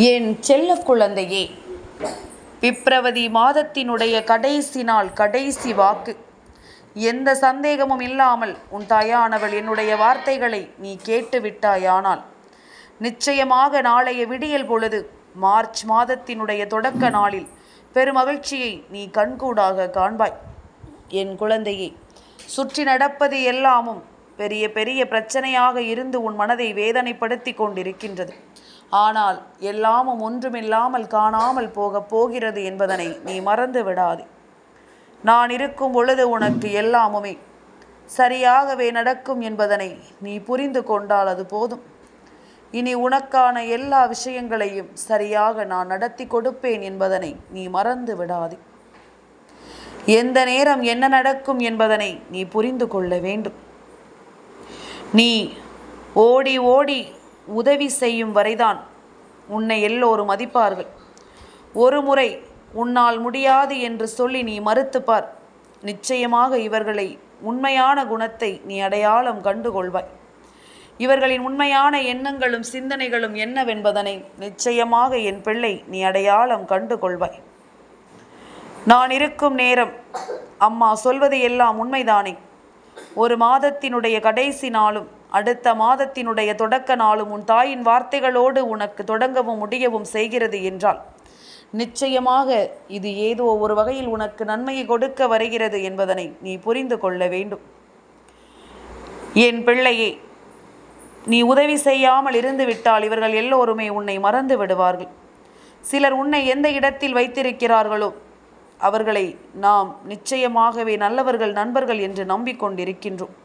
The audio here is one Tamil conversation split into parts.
என் செல்ல குழந்தையே, பிப்ரவரி மாதத்தினுடைய கடைசி நாள், கடைசி வாக்கு. எந்த சந்தேகமும் இல்லாமல் உன் தாயானவள் என்னுடைய வார்த்தைகளை நீ கேட்டு விட்டாயானால் நிச்சயமாக நாளைய விடியல் பொழுது மார்ச் மாதத்தினுடைய தொடக்க நாளில் பெருமகிழ்ச்சியை நீ கண்கூடாக காண்பாய். என் குழந்தையே, சுற்றி நடப்பது எல்லாமும் பெரிய பெரிய பிரச்சனையாக இருந்து உன் மனதை வேதனைப்படுத்தி கொண்டிருக்கின்றது. ஆனால் எல்லாமும் ஒன்றுமில்லாமல் காணாமல் போகிறது என்பதனை நீ மறந்து விடாதே. நான் இருக்கும் பொழுது உனக்கு எல்லாமுமே சரியாகவே நடக்கும் என்பதனை நீ புரிந்து கொண்டால் அது போதும். இனி உனக்கான எல்லா விஷயங்களையும் சரியாக நான் நடத்தி கொடுப்பேன் என்பதனை நீ மறந்து விடாதே. எந்த நேரம் என்ன நடக்கும் என்பதனை நீ புரிந்து கொள்ள வேண்டும். நீ ஓடி ஓடி உதவி செய்யும் வரைதான் உன்னை எல்லோரும் மதிப்பார்கள். ஒரு முறை உன்னால் முடியாது என்று சொல்லி நீ மறுத்துப்பார். நிச்சயமாக இவர்களை உண்மையான குணத்தை நீ அடையாளம் கண்டுகொள்வாய். இவர்களின் உண்மையான எண்ணங்களும் சிந்தனைகளும் என்னவென்பதனை நிச்சயமாக என் பிள்ளை நீ அடையாளம் கண்டுகொள்வாய். நான் இருக்கும் நேரம் அம்மா சொல்வது எல்லாம் உண்மைதானே? ஒரு மாதத்தினுடைய கடைசி நாளும் அடுத்த மாதத்தினுடைய தொடக்க நாளும் உன் தாயின் வார்த்தைகளோடு உனக்கு தொடங்கவும் முடியவும் செய்கிறது என்றால் நிச்சயமாக இது ஏதோ ஒரு வகையில் உனக்கு நன்மையை கொடுக்க வருகிறது என்பதனை நீ புரிந்து கொள்ள வேண்டும். என் பிள்ளையே, நீ உதவி செய்யாமல் இருந்து விட்டால் இவர்கள் எல்லோருமே உன்னை மறந்து விடுவார்கள். சிலர் உன்னை எந்த இடத்தில் வைத்திருக்கிறார்களோ அவர்களை நாம் நிச்சயமாகவே நல்லவர்கள், நண்பர்கள் என்று நம்பிக்கொண்டிருக்கின்றோம்.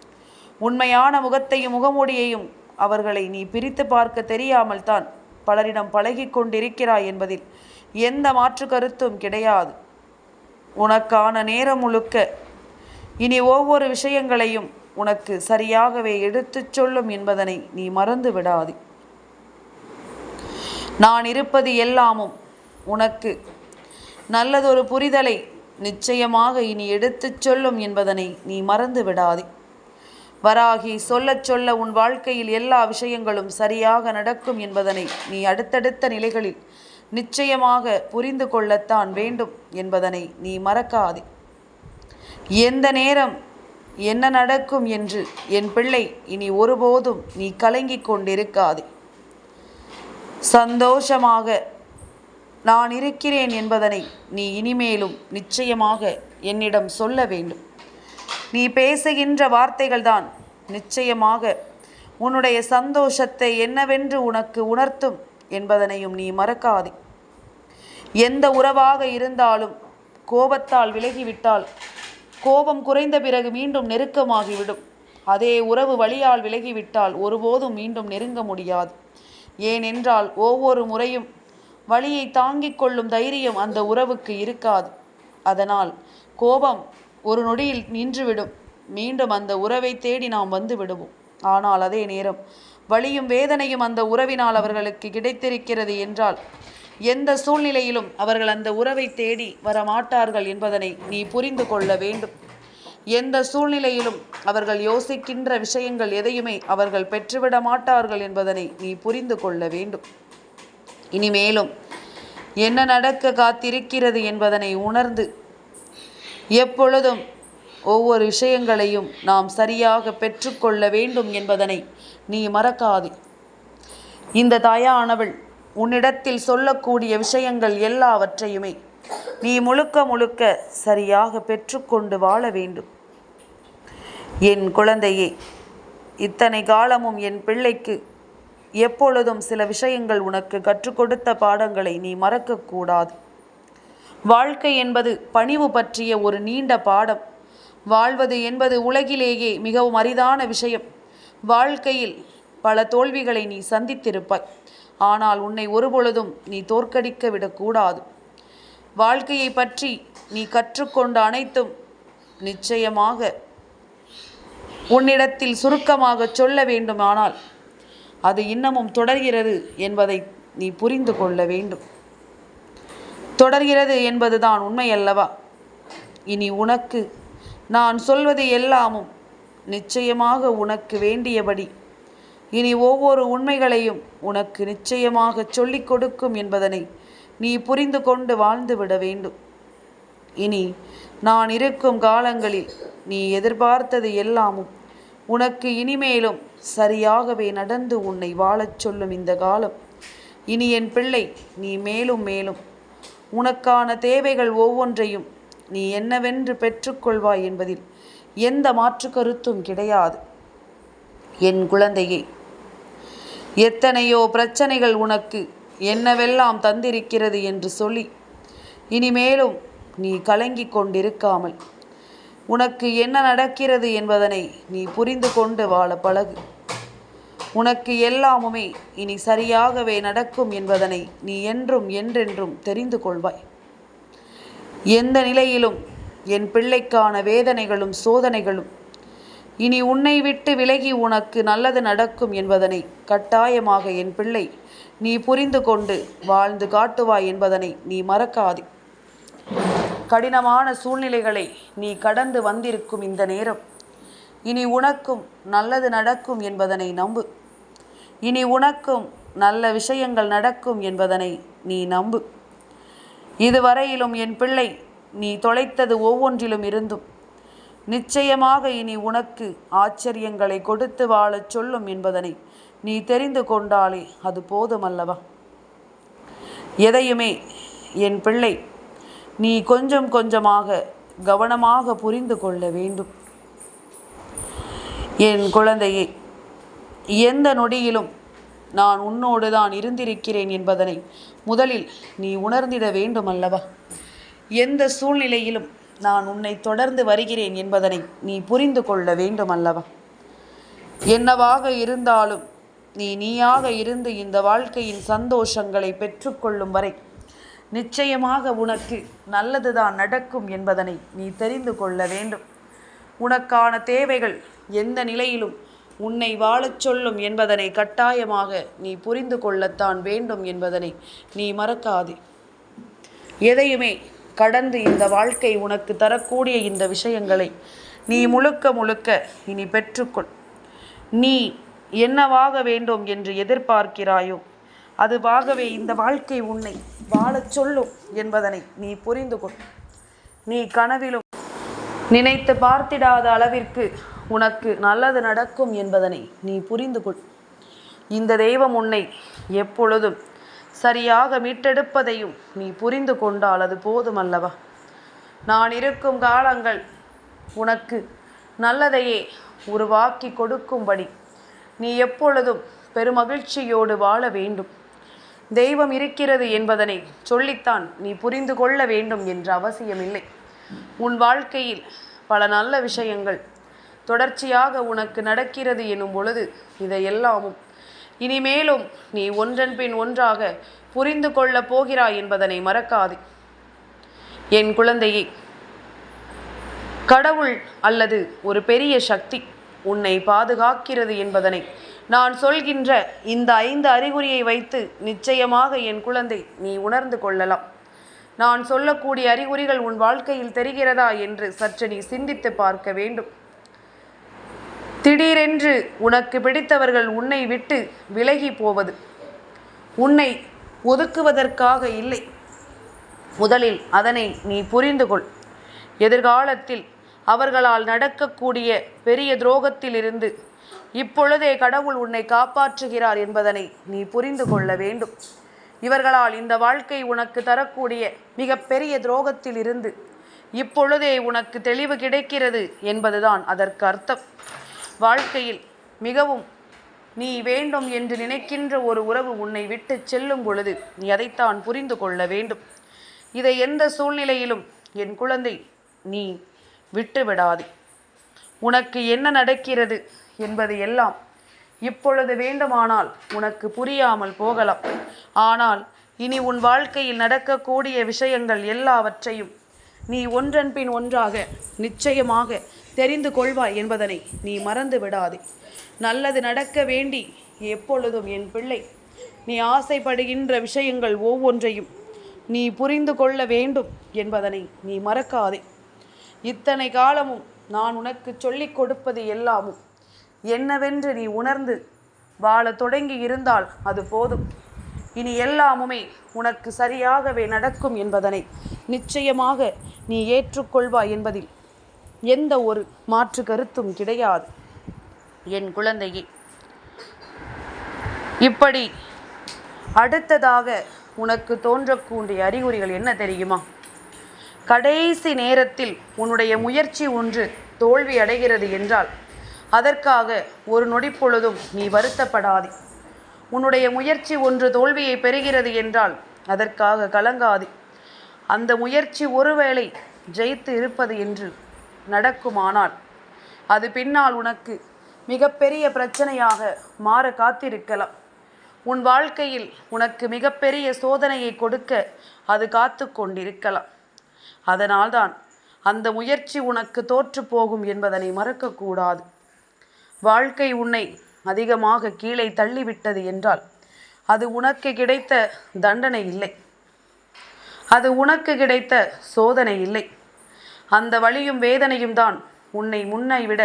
உண்மையான முகத்தையும் முகமூடியையும் அவர்களை நீ பிரித்து பார்க்க தெரியாமல் தான் பலரிடம் பழகி கொண்டிருக்கிறாய் என்பதில் எந்த மாற்று கருத்தும் கிடையாது. உனக்கான நேரம் முழுக்க இனி ஒவ்வொரு விஷயங்களையும் உனக்கு சரியாகவே எடுத்துச் சொல்லும் என்பதனை நீ மறந்து விடாதே. நான் இருப்பது எல்லாமும் உனக்கு நல்லதொரு புரிதலை நிச்சயமாக இனி எடுத்துச் சொல்லும் என்பதனை நீ மறந்து விடாதே. வராகி சொல்லச் சொல்ல உன் வாழ்க்கையில் எல்லா விஷயங்களும் சரியாக நடக்கும் என்பதனை நீ அடுத்தடுத்த நிலைகளில் நிச்சயமாக புரிந்து கொள்ளத்தான் வேண்டும் என்பதனை நீ மறக்காதே. எந்த நேரம் என்ன நடக்கும் என்று என் பிள்ளை இனி ஒருபோதும் நீ கலங்கிக் கொண்டிருக்காதே. சந்தோஷமாக நான் இருக்கிறேன் என்பதனை நீ இனிமேலும் நிச்சயமாக என்னிடம் சொல்ல வேண்டும். நீ பேசுகின்ற வார்த்தைகள்தான் நிச்சயமாக உன்னுடைய சந்தோஷத்தை என்னவென்று உனக்கு உணர்த்தும் என்பதனையும் நீ மறக்காதே. எந்த உறவாக இருந்தாலும் கோபத்தால் விலகிவிட்டால் கோபம் குறைந்த பிறகு மீண்டும் நெருக்கமாகிவிடும். அதே உறவு வலியால் விலகிவிட்டால் ஒருபோதும் மீண்டும் நெருங்க முடியாது. ஏனென்றால் ஒவ்வொரு முறையும் வலியை தாங்கிக் கொள்ளும் தைரியம் அந்த உறவுக்கு இருக்காது. அதனால் கோபம் ஒரு நொடியில் நின்றுவிடும். மீண்டும் அந்த உறவை தேடி நாம் வந்து விடுவோம். ஆனால் அதே நேரம் வலியும் வேதனையும் அந்த உறவினால் அவர்களுக்கு கிடைத்திருக்கிறது என்றால் எந்த சூழ்நிலையிலும் அவர்கள் அந்த உறவை தேடி வரமாட்டார்கள் என்பதனை நீ புரிந்து கொள்ள வேண்டும். எந்த சூழ்நிலையிலும் அவர்கள் யோசிக்கின்ற விஷயங்கள் எதையுமே அவர்கள் பெற்றுவிட மாட்டார்கள் என்பதனை நீ புரிந்து கொள்ள வேண்டும். இனிமேலும் என்ன நடக்க காத்திருக்கிறது என்பதனை உணர்ந்து எப்பொழுதும் ஒவ்வொரு விஷயங்களையும் நாம் சரியாக பெற்றுக்கொள்ள வேண்டும் என்பதனை நீ மறக்காதே. இந்த தாயானவள் உன்னிடத்தில் சொல்லக்கூடிய விஷயங்கள் எல்லாவற்றையுமே நீ முழுக்க முழுக்க சரியாக பெற்றுக்கொண்டு வாழ வேண்டும். என் குழந்தையே, இத்தனை காலமும் என் பிள்ளைக்கு எப்பொழுதும் சில விஷயங்கள் உனக்கு கற்றுக் கொடுத்த பாடங்களை நீ மறக்கக்கூடாது. வாழ்க்கை என்பது பணிவு பற்றிய ஒரு நீண்ட பாடம். வாழ்வது என்பது உலகிலேயே மிகவும் அரிதான விஷயம். வாழ்க்கையில் பல தோல்விகளை நீ சந்தித்திருப்பாய். ஆனால் உன்னை ஒருபொழுதும் நீ தோற்கடிக்க விடக்கூடாது. வாழ்க்கையை பற்றி நீ கற்றுக்கொண்ட அனைத்தும் நிச்சயமாக உன்னிடத்தில் சுருக்கமாக சொல்ல வேண்டுமானால் அது இன்னமும் தொடர்கிறது என்பதை நீ புரிந்து கொள்ள வேண்டும். தொடர்கிறது என்பதுதான் உண்மை அல்லவா? இனி உனக்கு நான் சொல்வது எல்லாமும் நிச்சயமாக உனக்கு வேண்டியபடி இனி ஒவ்வொரு உண்மைகளையும் உனக்கு நிச்சயமாக சொல்லிக் கொடுக்கும் என்பதனை நீ புரிந்து கொண்டு வாழ்ந்துவிட வேண்டும். இனி நான் இருக்கும் காலங்களில் நீ எதிர்பார்த்தது எல்லாமும் உனக்கு இனிமேலும் சரியாகவே நடந்து உன்னை வாழச் சொல்லும் இந்த காலம். இனி என் பிள்ளை, நீ மேலும் மேலும் உனக்கான தேவைகள் ஒவ்வொன்றையும் நீ என்னவென்று பெற்றுக்கொள்வாய் என்பதில் எந்த மாற்று கருத்தும் கிடையாது. என் குழந்தையே, எத்தனையோ பிரச்சனைகள் உனக்கு என்னவெல்லாம் தந்திருக்கிறது என்று சொல்லி இனிமேலும் நீ கலங்கிக் கொண்டிருக்காமல் உனக்கு என்ன நடக்கிறது என்பதனை நீ புரிந்து கொண்டு வாழ பழகு. உனக்கு எல்லாமுமே இனி சரியாகவே நடக்கும் என்பதனை நீ என்றும் என்றென்றும் தெரிந்து கொள்வாய். எந்த நிலையிலும் என் பிள்ளைக்கான வேதனைகளும் சோதனைகளும் இனி உன்னை விட்டு விலகி உனக்கு நல்லது நடக்கும் என்பதனை கட்டாயமாக என் பிள்ளை நீ புரிந்து கொண்டு வாழ்ந்து காட்டுவாய் என்பதனை நீ மறக்காதே. கடினமான சூழ்நிலைகளை நீ கடந்து வந்திருக்கும் இந்த நேரம் இனி உனக்கும் நல்லது நடக்கும் என்பதனை நம்பு. இனி உனக்கும் நல்ல விஷயங்கள் நடக்கும் என்பதனை நீ நம்பு. இதுவரையிலும் என் பிள்ளை நீ தொலைத்தது ஒவ்வொன்றிலும் இருந்தும் நிச்சயமாக இனி உனக்கு ஆச்சரியங்களை கொடுத்து வாழச் சொல்லும் என்பதனை நீ தெரிந்து கொண்டாலே அது போதுமல்லவா? எதையுமே என் பிள்ளை நீ கொஞ்சம் கொஞ்சமாக கவனமாக புரிந்து கொள்ள வேண்டும். என் குழந்தையே, எந்த நொடியிலும் நான் உன்னோடு தான் இருந்திருக்கிறேன் என்பதனை முதலில் நீ உணர்ந்திட வேண்டும் அல்லவா? எந்த சூழ்நிலையிலும் நான் உன்னை தொடர்ந்து வருகிறேன் என்பதனை நீ புரிந்து கொள்ள வேண்டும் அல்லவா? என்னவாக இருந்தாலும் நீயாக இருந்து இந்த வாழ்க்கையின் சந்தோஷங்களை பெற்றுக்கொள்ளும் வரை நிச்சயமாக உனக்கு நல்லதுதான் நடக்கும் என்பதனை நீ தெரிந்து கொள்ள வேண்டும். உனக்கான தேவைகள் எந்த நிலையிலும் உன்னை வாழச் சொல்லும் என்பதனை கட்டாயமாக நீ புரிந்து கொள்ளத்தான் வேண்டும் என்பதனை நீ மறக்காதே. எதையுமே கடந்து இந்த வாழ்க்கை உனக்கு தரக்கூடிய இந்த விஷயங்களை நீ முழுக்க முழுக்க இனி பெற்றுக்கொள். நீ என்னவாக வேண்டும் என்று எதிர்பார்க்கிறாயோ அதுவாகவே இந்த வாழ்க்கை உன்னை வாழச் சொல்லும் என்பதனை நீ புரிந்து கொள். நீ கனவிலும் நினைத்து பார்த்திடாத அளவிற்கு உனக்கு நல்லது நடக்கும் என்பதனை நீ புரிந்து கொள். இந்த தெய்வம் உன்னை எப்பொழுதும் சரியாக மீட்டெடுப்பதையும் நீ புரிந்து கொண்டால் அது போதுமல்லவா? நான் இருக்கும் காலங்கள் உனக்கு நல்லதையே உருவாக்கி கொடுக்கும்படி நீ எப்பொழுதும் பெருமகிழ்ச்சியோடு வாழ வேண்டும். தெய்வம் இருக்கிறது என்பதனை சொல்லித்தான் நீ புரிந்து கொள்ள வேண்டும் என்ற அவசியமில்லை. உன் வாழ்க்கையில் பல நல்ல விஷயங்கள் தொடர்ச்சியாக உனக்கு நடக்கிறது எனும் பொழுது இதையெல்லாமும் இனிமேலும் நீ ஒன்றன் பின் ஒன்றாக புரிந்து கொள்ளப் போகிறாய் என்பதனை மறக்காதே. என் குழந்தையே, கடவுள் அல்லது ஒரு பெரிய சக்தி உன்னை பாதுகாக்கிறது என்பதனை நான் சொல்கின்ற இந்த 5 அறிகுறியை வைத்து நிச்சயமாக என் குழந்தை நீ உணர்ந்து கொள்ளலாம். நான் சொல்லக்கூடிய அறிகுறிகள் உன் வாழ்க்கையில் தெரிகிறதா என்று சற்று நீ சிந்தித்து பார்க்க வேண்டும். திடீரென்று உனக்கு பிடித்தவர்கள் உன்னை விட்டு விலகி போவது உன்னை ஒதுக்குவதற்காக இல்லை. முதலில் அதனை நீ புரிந்து கொள். எதிர்காலத்தில் அவர்களால் நடக்கக்கூடிய பெரிய துரோகத்திலிருந்து இப்பொழுதே கடவுள் உன்னை காப்பாற்றுகிறார் என்பதனை நீ புரிந்து கொள்ள வேண்டும். இவர்களால் இந்த வாழ்க்கை உனக்கு தரக்கூடிய மிகப்பெரிய துரோகத்தில் இருந்து இப்பொழுதே உனக்கு தெளிவு கிடைக்கிறது என்பதுதான் அதற்கு அர்த்தம். வாழ்க்கையில் மிகவும் நீ வேண்டும் என்று நினைக்கின்ற ஒரு உறவு உன்னை விட்டு செல்லும் பொழுது நீ அதைத்தான் புரிந்து கொள்ள வேண்டும். இதை எந்த சூழ்நிலையிலும் என் குழந்தை நீ விட்டு விடாதே. உனக்கு என்ன நடக்கிறது என்பது எல்லாம் இப்பொழுது வேண்டுமானால் உனக்கு புரியாமல் போகலாம். ஆனால் இனி உன் வாழ்க்கையில் நடக்கக்கூடிய விஷயங்கள் எல்லாவற்றையும் நீ ஒன்றன் பின் ஒன்றாக நிச்சயமாக தெரிந்து கொள்வாய் என்பதனை நீ மறந்து விடாதே. நல்லது நடக்க வேண்டி எப்பொழுதும் என் பிள்ளை நீ ஆசைப்படுகின்ற விஷயங்கள் ஒவ்வொன்றையும் நீ புரிந்து கொள்ள வேண்டும் என்பதனை நீ மறக்காதே. இத்தனை காலமும் நான் உனக்கு சொல்லிக் கொடுப்பது எல்லாமும் என்னவென்று நீ உணர்ந்து வாழ தொடங்கி இருந்தால் அது போதும். இனி எல்லாமுமே உனக்கு சரியாகவே நடக்கும் என்பதனை நிச்சயமாக நீ ஏற்றுக்கொள்வாய் என்பதில் எந்த ஒரு மாற்று கருத்தும் கிடையாது. என் குழந்தையே, இப்படி அடுத்ததாக உனக்கு தோன்றக்கூடிய அறிகுறிகள் என்ன தெரியுமா? கடைசி நேரத்தில் உன்னுடைய முயற்சி ஒன்று தோல்வி அடைகிறது என்றால் அதற்காக ஒரு நொடி பொழுதும் நீ வருத்தப்படாதே. உன்னுடைய முயற்சி ஒன்று தோல்வியை பெறுகிறது என்றால் அதற்காக கலங்காதே. அந்த முயற்சி ஒருவேளை ஜெயித்து இருப்பது என்று நடக்குமானால் அது பின்னால் உனக்கு மிகப்பெரிய பிரச்சனையாக மாற காத்திருக்கலாம். உன் வாழ்க்கையில் உனக்கு மிகப்பெரிய சோதனையை கொடுக்க அது காத்து கொண்டிருக்கலாம். அதனால்தான் அந்த முயற்சி உனக்கு தோற்று போகும் என்பதனை மறக்கக்கூடாது. வாழ்க்கை உன்னை அதிகமாக கீழே தள்ளிவிட்டது என்றால் அது உனக்கு கிடைத்த தண்டனை இல்லை, அது உனக்கு கிடைத்த சோதனை இல்லை. அந்த வலியும் வேதனையும் தான் உன்னை முன்னை விட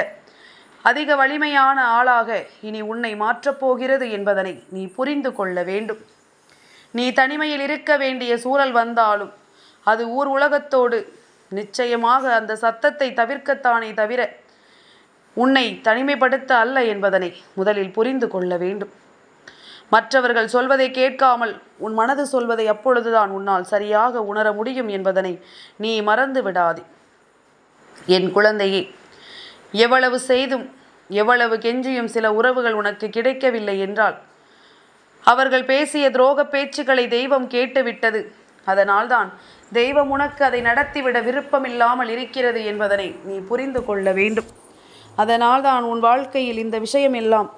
அதிக வலிமையான ஆளாக இனி உன்னை மாற்றப்போகிறது என்பதனை நீ புரிந்து கொள்ள வேண்டும். நீ தனிமையில் இருக்க வேண்டிய சூழல் வந்தாலும் அது ஊர் உலகத்தோடு நிச்சயமாக அந்த சத்தத்தை தவிர்க்கத்தானே தவிர உன்னை தனிமைப்படுத்த அல்ல என்பதனை முதலில் புரிந்து கொள்ள வேண்டும். மற்றவர்கள் சொல்வதை கேட்காமல் உன் மனது சொல்வதை அப்பொழுதுதான் உன்னால் சரியாக உணர முடியும் என்பதனை நீ மறந்து விடாதே. என் குழந்தையே, எவ்வளவு செய்தும் எவ்வளவு கெஞ்சியும் சில உறவுகள் உனக்கு கிடைக்கவில்லை என்றால் அவர்கள் பேசிய துரோக பேச்சுக்களை தெய்வம் கேட்டுவிட்டது. அதனால்தான் தெய்வம் உனக்கு அதை நடத்திவிட விருப்பமில்லாமல் இருக்கிறது என்பதனை நீ புரிந்து கொள்ள வேண்டும். அதனால்தான் உன் வாழ்க்கையில் இந்த விஷயம் எல்லாம்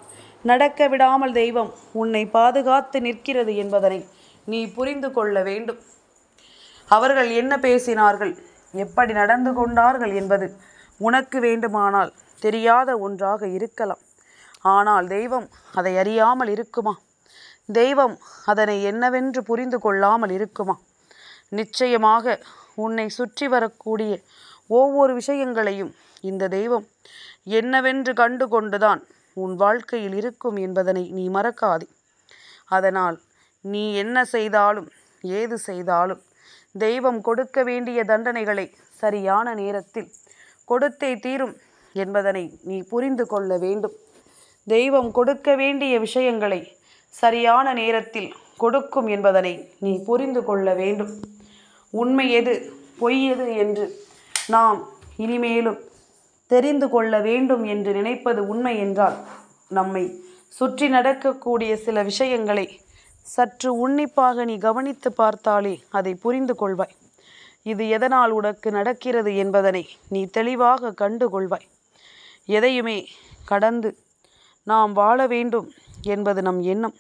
நடக்க விடாமல் தெய்வம் உன்னை பாதுகாத்து நிற்கிறது என்பதனை நீ புரிந்து கொள்ள வேண்டும். அவர்கள் என்ன பேசினார்கள், எப்படி நடந்து கொண்டார்கள் என்பது உனக்கு வேண்டுமானால் தெரியாத ஒன்றாக இருக்கலாம். ஆனால் தெய்வம் அதை அறியாமல் இருக்குமா? தெய்வம் அதனை என்னவென்று புரிந்து கொள்ளாமல் இருக்குமா? நிச்சயமாக உன்னை சுற்றி வரக்கூடிய ஒவ்வொரு விஷயங்களையும் இந்த தெய்வம் என்னவென்று கண்டு கொண்டுதான் உன் வாழ்க்கையில் இருக்கும் என்பதனை நீ மறக்காதே. அதனால் நீ என்ன செய்தாலும் ஏது செய்தாலும் தெய்வம் கொடுக்க வேண்டிய தண்டனைகளை சரியான நேரத்தில் கொடுத்தே தீரும் என்பதனை நீ புரிந்து கொள்ள வேண்டும். தெய்வம் கொடுக்க வேண்டிய விஷயங்களை சரியான நேரத்தில் கொடுக்கும் என்பதனை நீ புரிந்து கொள்ள வேண்டும். உண்மை எது பொய் எது என்று நாம் இனிமேலும் தெரிந்து கொள்ள வேண்டும் என்று நினைப்பது உண்மை என்றால் நம்மை சுற்றி நடக்கக்கூடிய சில விஷயங்களை சற்று உன்னிப்பாக நீ கவனித்து பார்த்தாலே அதை புரிந்து கொள்வாய். இது எதனால் உனக்கு நடக்கிறது என்பதனை நீ தெளிவாக கண்டு கொள்வாய். எதையுமே கடந்து நாம் வாழ வேண்டும் என்பது நம் எண்ணம்.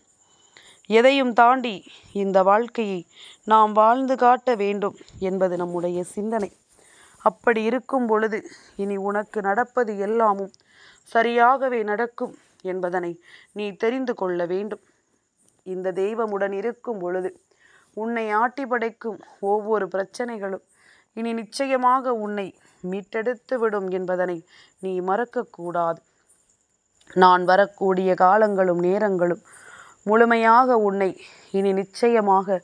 எதையும் தாண்டி இந்த வாழ்க்கையை நாம் வாழ்ந்து காட்ட வேண்டும் என்பது நம்முடைய சிந்தனை. அப்படி இருக்கும் பொழுது இனி உனக்கு நடப்பது எல்லாமும் சரியாகவே நடக்கும் என்பதனை நீ தெரிந்து கொள்ள வேண்டும். இந்த தெய்வமுடன் இருக்கும் பொழுது உன்னை ஆட்டி படைக்கும் ஒவ்வொரு பிரச்சனைகளும் இனி நிச்சயமாக உன்னை மீட்டெடுத்து விடும் என்பதனை நீ மறக்கக்கூடாது. நான் வரக்கூடிய காலங்களும் நேரங்களும் முழுமையாக உன்னை இனி நிச்சயமாக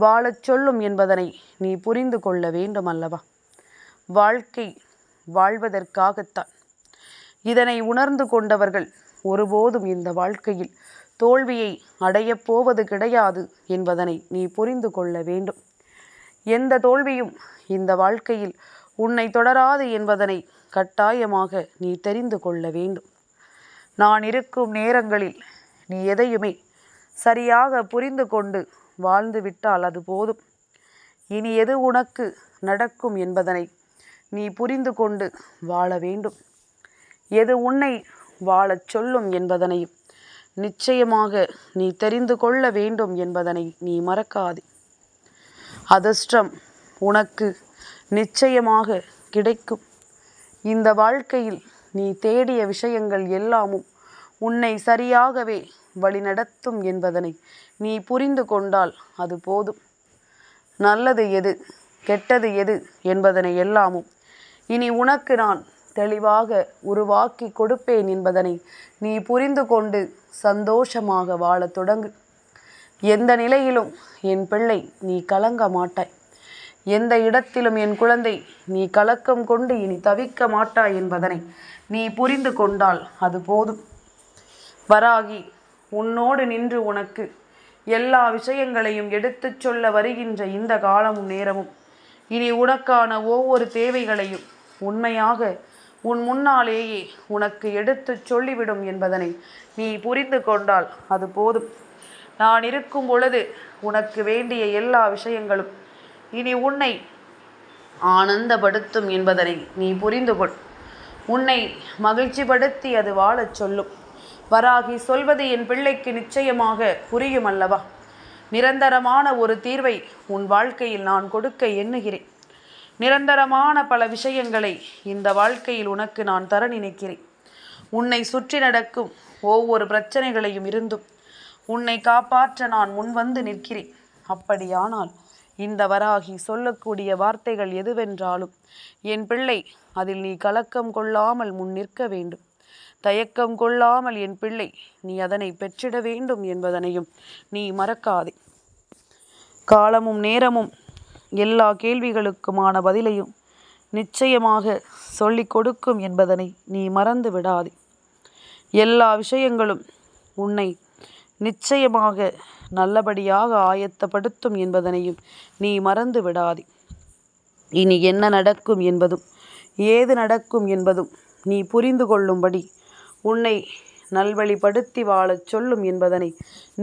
வாழச் சொல்லும் என்பதனை நீ புரிந்து கொள்ள வேண்டும் அல்லவா? வாழ்க்கை வாழ்வதற்காகத்தான். இதனை உணர்ந்து கொண்டவர்கள் ஒருபோதும் இந்த வாழ்க்கையில் தோல்வியை அடையப் போவது கிடையாது என்பதனை நீ புரிந்து கொள்ள வேண்டும். எந்த தோல்வியும் இந்த வாழ்க்கையில் உன்னை தொடராது என்பதனை கட்டாயமாக நீ தெரிந்து கொள்ள வேண்டும். நான் இருக்கும் நேரங்களில் நீ எதையுமே சரியாக புரிந்து கொண்டு வாழ்ந்து விட்டால் அது போதும். இனி எது உனக்கு நடக்கும் என்பதனை நீ புரிந்து கொண்டு வாழ வேண்டும். எது உன்னை வாழச் சொல்லும் என்பதனையும் நிச்சயமாக நீ தெரிந்து கொள்ள வேண்டும் என்பதனை நீ மறக்காதே. அதிர்ஷ்டம் உனக்கு நிச்சயமாக கிடைக்கும். இந்த வாழ்க்கையில் நீ தேடிய விஷயங்கள் எல்லாமும் உன்னை சரியாகவே வழிநடத்தும் என்பதனை நீ புரிந்து கொண்டால் அது போதும். நல்லது எது கெட்டது எது என்பதனை எல்லாமும் இனி உனக்கு நான் தெளிவாக உருவாக்கி கொடுப்பேன் என்பதனை நீ புரிந்து கொண்டு சந்தோஷமாக வாழத் தொடங்கு. எந்த நிலையிலும் என் பிள்ளை நீ கலங்க மாட்டாய். எந்த இடத்திலும் என் குழந்தை நீ கலக்கம் கொண்டு இனி தவிக்க மாட்டாய் என்பதனை நீ புரிந்து கொண்டால் அது போதும். வராகி உன்னோடு நின்று உனக்கு எல்லா விஷயங்களையும் எடுத்துச் சொல்ல வருகின்ற இந்த காலமும் நேரமும் இனி உனக்கான ஒவ்வொரு தேவைகளையும் உண்மையாக உன் முன்னாலேயே உனக்கு எடுத்துச் சொல்லிவிடும் என்பதனை நீ புரிந்து கொண்டால் அது போதும். நான் இருக்கும் பொழுது உனக்கு வேண்டிய எல்லா விஷயங்களும் இனி உன்னை ஆனந்தப்படுத்தும் என்பதனை நீ புரிந்து கொள். உன்னை மகிழ்ச்சிப்படுத்தி அது வாழச் சொல்லும். வராகி சொல்வது என் பிள்ளைக்கு நிச்சயமாக புரியும் அல்லவா? நிரந்தரமான ஒரு தீர்வை உன் வாழ்க்கையில் நான் கொடுக்க எண்ணுகிறேன். நிரந்தரமான பல விஷயங்களை இந்த வாழ்க்கையில் உனக்கு நான் தர நினைக்கிறேன். உன்னை சுற்றி நடக்கும் ஒவ்வொரு பிரச்சனைகளையும் இருந்தும் உன்னை காப்பாற்ற நான் முன்வந்து நிற்கிறேன். அப்படியானால் இந்த வராகி சொல்லக்கூடிய வார்த்தைகள் எதுவென்றாலும் என் பிள்ளை அதில் நீ கலக்கம் கொள்ளாமல் முன் நிற்க வேண்டும். தயக்கம் கொள்ளாமல் என் பிள்ளை நீ அதனை பெற்றிட வேண்டும் என்பதனையும் நீ மறக்காதே. காலமும் நேரமும் எல்லா கேள்விகளுக்குமான பதிலையும் நிச்சயமாக சொல்லிக் கொடுக்கும் என்பதனை நீ மறந்து விடாதே. எல்லா விஷயங்களும் உன்னை நிச்சயமாக நல்லபடியாக ஆயத்தப்படுத்தும் என்பதனையும் நீ மறந்து விடாதே. இனி என்ன நடக்கும் என்பதும் ஏது நடக்கும் என்பதும் நீ புரிந்து கொள்ளும்படி உன்னை நல்வழிப்படுத்தி வாழச் சொல்லும் என்பதனை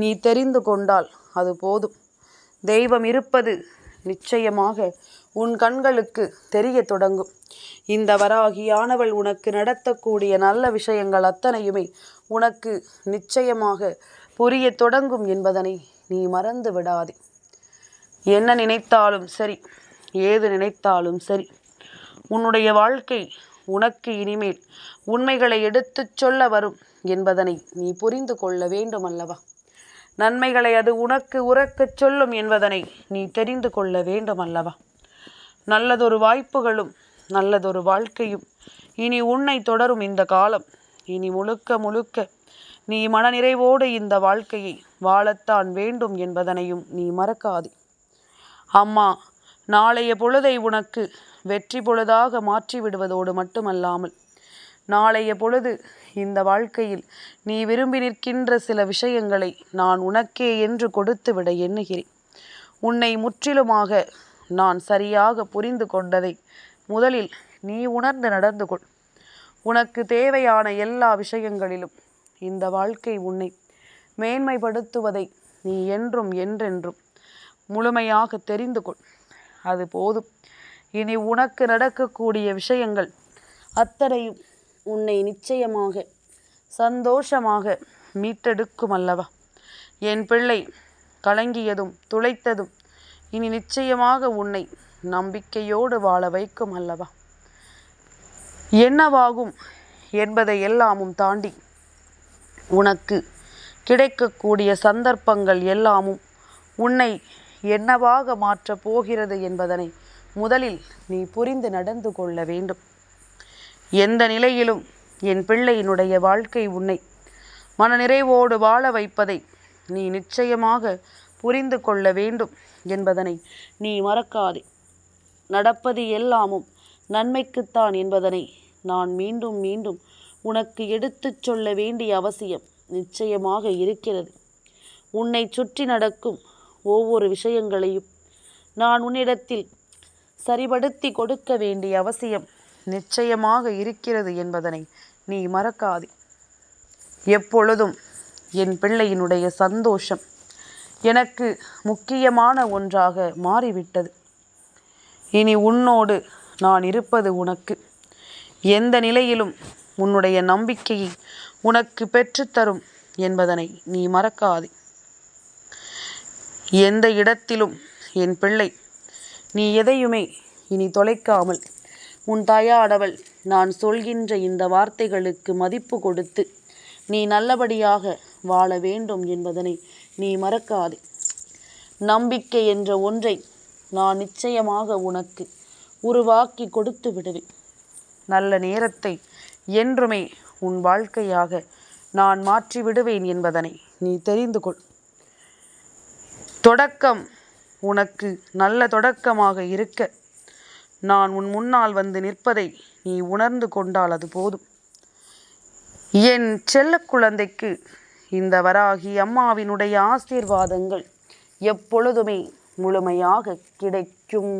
நீ தெரிந்து கொண்டால் அது போதும். தெய்வம் இருப்பது நிச்சயமாக உன் கண்களுக்கு தெரிய தொடங்கும். இந்த வராகியானவள் உனக்கு நடத்தக்கூடிய நல்ல விஷயங்கள் அத்தனையுமே உனக்கு நிச்சயமாக புரிய தொடங்கும் என்பதனை நீ மறந்து விடாதே. என்ன நினைத்தாலும் சரி, ஏது நினைத்தாலும் சரி, உன்னுடைய வாழ்க்கை உனக்கு இனிமேல் உண்மைகளை எடுத்துச் சொல்ல வரும் என்பதனை நீ புரிந்து கொள்ள வேண்டும் அல்லவா? நன்மைகளை அது உனக்கு உறக்கச் சொல்லும் என்பதனை நீ தெரிந்து கொள்ள வேண்டும் அல்லவா? நல்லதொரு வாய்ப்புகளும் நல்லதொரு வாழ்க்கையும் இனி உன்னை தொடரும் இந்த காலம். இனி முழுக்க முழுக்க நீ மனநிறைவோடு இந்த வாழ்க்கையை வாழத்தான் வேண்டும் என்பதனையும் நீ மறக்காதே. அம்மா நாளைய பொழுதை உனக்கு வெற்றி பொழுதாக மாற்றி விடுவதோடு மட்டுமல்லாமல் நாளைய பொழுது இந்த வாழ்க்கையில் நீ விரும்பி நிற்கின்ற சில விஷயங்களை நான் உனக்கே என்று கொடுத்து விட எண்ணுகிறேன். உன்னை முற்றிலுமாக நான் சரியாக புரிந்து கொண்டதை முதலில் நீ உணர்ந்து நடந்து கொள். உனக்கு தேவையான எல்லா விஷயங்களிலும் இந்த வாழ்க்கை உன்னை மேன்மைப்படுத்துவதை நீ என்றும் என்றென்றும் முழுமையாக தெரிந்து கொள். அது போதும். இனி உனக்கு நடக்கக்கூடிய விஷயங்கள் அத்தனையும் உன்னை நிச்சயமாக சந்தோஷமாக மீட்டெடுக்கும் அல்லவா? என் பிள்ளை கலங்கியதும் துளைத்ததும் இனி நிச்சயமாக உன்னை நம்பிக்கையோடு வாழ வைக்கும் அல்லவா? என்னவாகும் என்பதை எல்லாமும் தாண்டி உனக்கு கிடைக்கக்கூடிய சந்தர்ப்பங்கள் எல்லாமும் உன்னை என்னவாக மாற்றப் போகிறது என்பதனை முதலில் நீ புரிந்து நடந்து கொள்ள வேண்டும். எந்த நிலையிலும் என் பிள்ளையினுடைய வாழ்க்கை உன்னை மனநிறைவோடு வாழ வைப்பதை நீ நிச்சயமாக புரிந்து கொள்ள வேண்டும் என்பதனை நீ மறக்காதே. நடப்பது எல்லாமும் நன்மைக்குத்தான் என்பதனை நான் மீண்டும் மீண்டும் உனக்கு எடுத்துச் சொல்ல வேண்டிய அவசியம் நிச்சயமாக இருக்கிறது. உன்னை சுற்றி நடக்கும் ஒவ்வொரு விஷயங்களையும் நான் உன்னிடத்தில் சரிபடுத்தி கொடுக்க வேண்டிய அவசியம் நிச்சயமாக இருக்கிறது என்பதனை நீ மறக்காதே. எப்பொழுதும் என் பிள்ளையினுடைய சந்தோஷம் எனக்கு முக்கியமான ஒன்றாக மாறிவிட்டது. இனி உன்னோடு நான் இருப்பது உனக்கு எந்த நிலையிலும் உன்னுடைய நம்பிக்கையை உனக்கு பெற்றுத்தரும் என்பதனை நீ மறக்காதே. எந்த இடத்திலும் என் பிள்ளை நீ எதையுமே இனி தொலைக்காமல் உன் தாயானவள் நான் சொல்கின்ற இந்த வார்த்தைகளுக்கு மதிப்பு கொடுத்து நீ நல்லபடியாக வாழ வேண்டும் என்பதனை நீ மறக்காதே. நம்பிக்கை என்ற ஒன்றை நான் நிச்சயமாக உனக்கு உருவாக்கி கொடுத்து விடுவேன். நல்ல நேரத்தை என்றுமே உன் வாழ்க்கையாக நான் மாற்றி விடுவேன் என்பதனை நீ தெரிந்து கொள். தொடக்கம் உனக்கு நல்ல தொடக்கமாக இருக்க நான் உன் முன்னால் வந்து நிற்பதை நீ உணர்ந்து கொண்டால் அது போதும். என் செல்ல குழந்தைக்கு இந்த வராகி அம்மாவினுடைய ஆசீர்வாதங்கள் எப்பொழுதுமே முழுமையாக கிடைக்கும்.